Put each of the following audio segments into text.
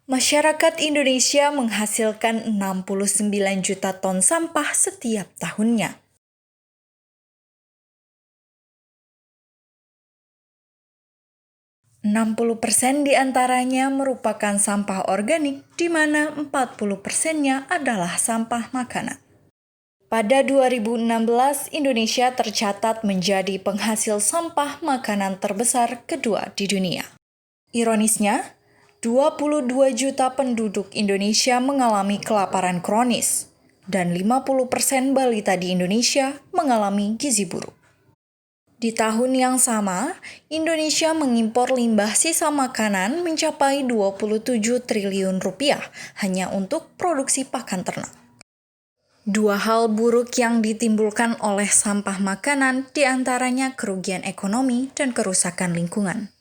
Masyarakat Indonesia menghasilkan 69 juta ton sampah setiap tahunnya. % diantaranya merupakan sampah organik, di mana 40%-nya adalah sampah makanan. Pada 2016, Indonesia tercatat menjadi penghasil sampah makanan terbesar kedua di dunia. Ironisnya, 22 juta penduduk Indonesia mengalami kelaparan kronis, dan 50% balita di Indonesia mengalami gizi buruk. Di tahun yang sama, Indonesia mengimpor limbah sisa makanan mencapai 27 triliun rupiah hanya untuk produksi pakan ternak. Dua hal buruk yang ditimbulkan oleh sampah makanan diantaranya kerugian ekonomi dan kerusakan lingkungan.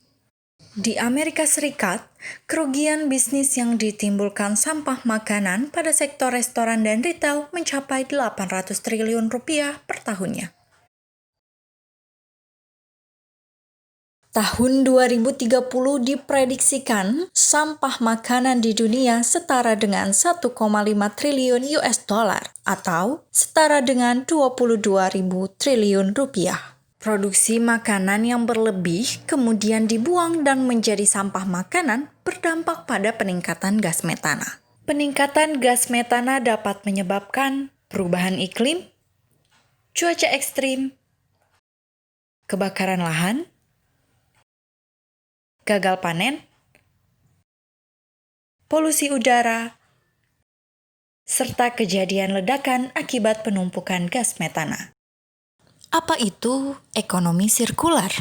Di Amerika Serikat, kerugian bisnis yang ditimbulkan sampah makanan pada sektor restoran dan retail mencapai 800 triliun rupiah per tahunnya. Tahun 2030 diprediksikan sampah makanan di dunia setara dengan 1,5 triliun US dollar atau setara dengan 22.000 triliun rupiah. Produksi makanan yang berlebih kemudian dibuang dan menjadi sampah makanan berdampak pada peningkatan gas metana. Peningkatan gas metana dapat menyebabkan perubahan iklim, cuaca ekstrim, kebakaran lahan, gagal panen, polusi udara, serta kejadian ledakan akibat penumpukan gas metana. Apa itu ekonomi sirkular?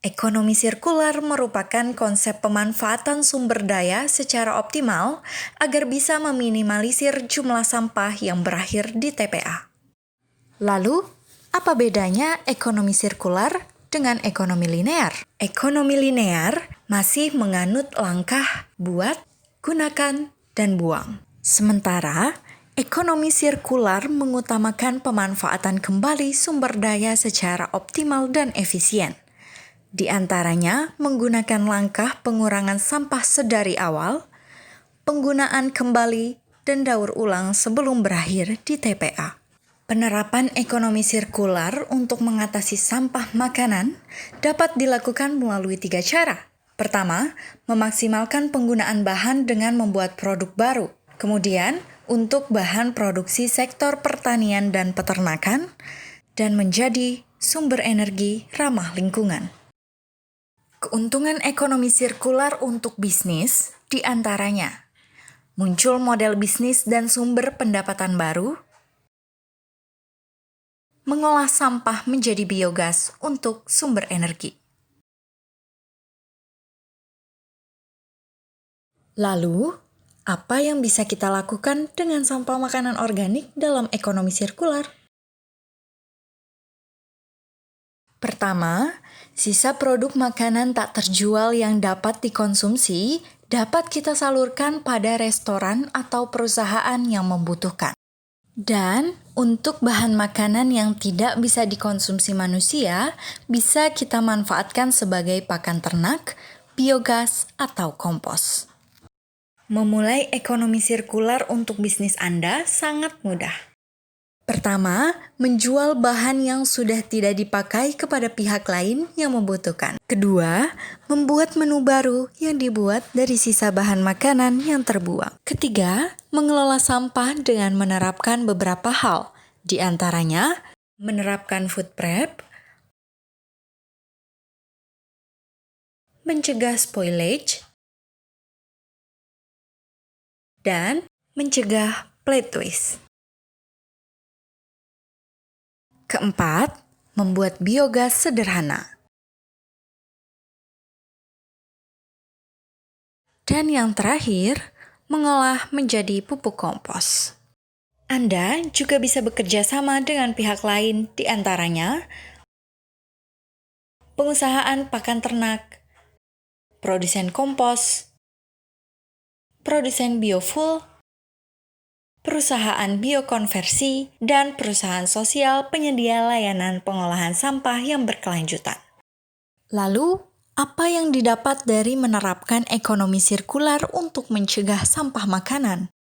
Ekonomi sirkular merupakan konsep pemanfaatan sumber daya secara optimal agar bisa meminimalisir jumlah sampah yang berakhir di TPA. Lalu, apa bedanya ekonomi sirkular dengan ekonomi linear? Ekonomi linear masih menganut langkah buat, gunakan, dan buang. Sementara, ekonomi sirkular mengutamakan pemanfaatan kembali sumber daya secara optimal dan efisien. Di antaranya menggunakan langkah pengurangan sampah sedari awal, penggunaan kembali, dan daur ulang sebelum berakhir di TPA. Penerapan ekonomi sirkular untuk mengatasi sampah makanan dapat dilakukan melalui 3 cara. Pertama, memaksimalkan penggunaan bahan dengan membuat produk baru. Kemudian, untuk bahan produksi sektor pertanian dan peternakan, dan menjadi sumber energi ramah lingkungan. Keuntungan ekonomi sirkular untuk bisnis diantaranya muncul model bisnis dan sumber pendapatan baru, mengolah sampah menjadi biogas untuk sumber energi. Lalu, apa yang bisa kita lakukan dengan sampah makanan organik dalam ekonomi sirkular? Pertama, sisa produk makanan tak terjual yang dapat dikonsumsi dapat kita salurkan pada restoran atau perusahaan yang membutuhkan. Dan untuk bahan makanan yang tidak bisa dikonsumsi manusia, bisa kita manfaatkan sebagai pakan ternak, biogas, atau kompos. Memulai ekonomi sirkular untuk bisnis Anda sangat mudah. Pertama, menjual bahan yang sudah tidak dipakai kepada pihak lain yang membutuhkan. Kedua, membuat menu baru yang dibuat dari sisa bahan makanan yang terbuang. Ketiga, mengelola sampah dengan menerapkan beberapa hal, di antaranya menerapkan food prep, mencegah spoilage, dan mencegah plate waste. Keempat, membuat biogas sederhana. Dan yang terakhir, mengolah menjadi pupuk kompos. Anda juga bisa bekerja sama dengan pihak lain, di antaranya pengusahaan pakan ternak, produsen kompos, produsen biofuel, perusahaan biokonversi, dan perusahaan sosial penyedia layanan pengolahan sampah yang berkelanjutan. Lalu, Apa yang didapat dari menerapkan ekonomi sirkular untuk mencegah sampah makanan?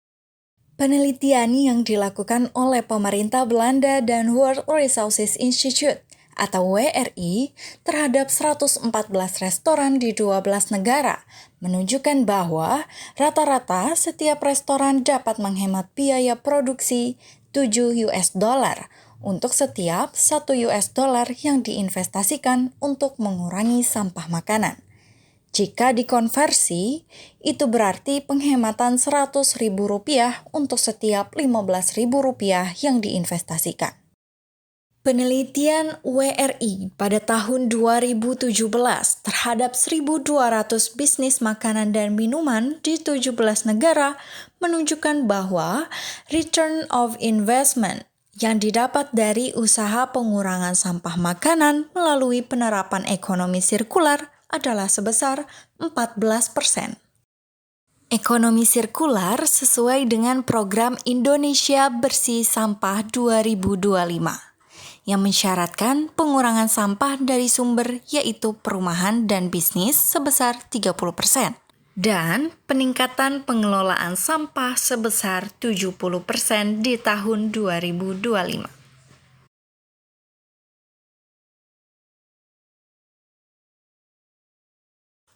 Penelitian yang dilakukan oleh pemerintah Belanda dan World Resources Institute atau WRI terhadap 114 restoran di 12 negara menunjukkan bahwa rata-rata setiap restoran dapat menghemat biaya produksi $7 untuk setiap $1 yang diinvestasikan untuk mengurangi sampah makanan. Jika dikonversi, itu berarti penghematan Rp100.000 untuk setiap Rp15.000 yang diinvestasikan. Penelitian WRI pada tahun 2017 terhadap 1.200 bisnis makanan dan minuman di 17 negara menunjukkan bahwa return of investment yang didapat dari usaha pengurangan sampah makanan melalui penerapan ekonomi sirkular adalah sebesar 14%. Ekonomi sirkular sesuai dengan program Indonesia Bersih Sampah 2025 yang mensyaratkan pengurangan sampah dari sumber yaitu perumahan dan bisnis sebesar 30% dan peningkatan pengelolaan sampah sebesar 70% di tahun 2025.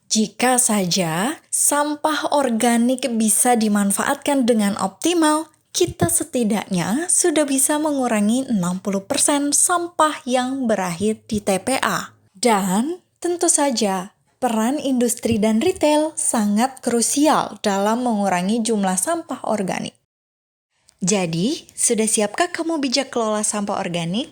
Jika saja sampah organik bisa dimanfaatkan dengan optimal, kita setidaknya sudah bisa mengurangi 60% sampah yang berakhir di TPA. Dan tentu saja, peran industri dan retail sangat krusial dalam mengurangi jumlah sampah organik. Jadi, sudah siapkah kamu bijak kelola sampah organik?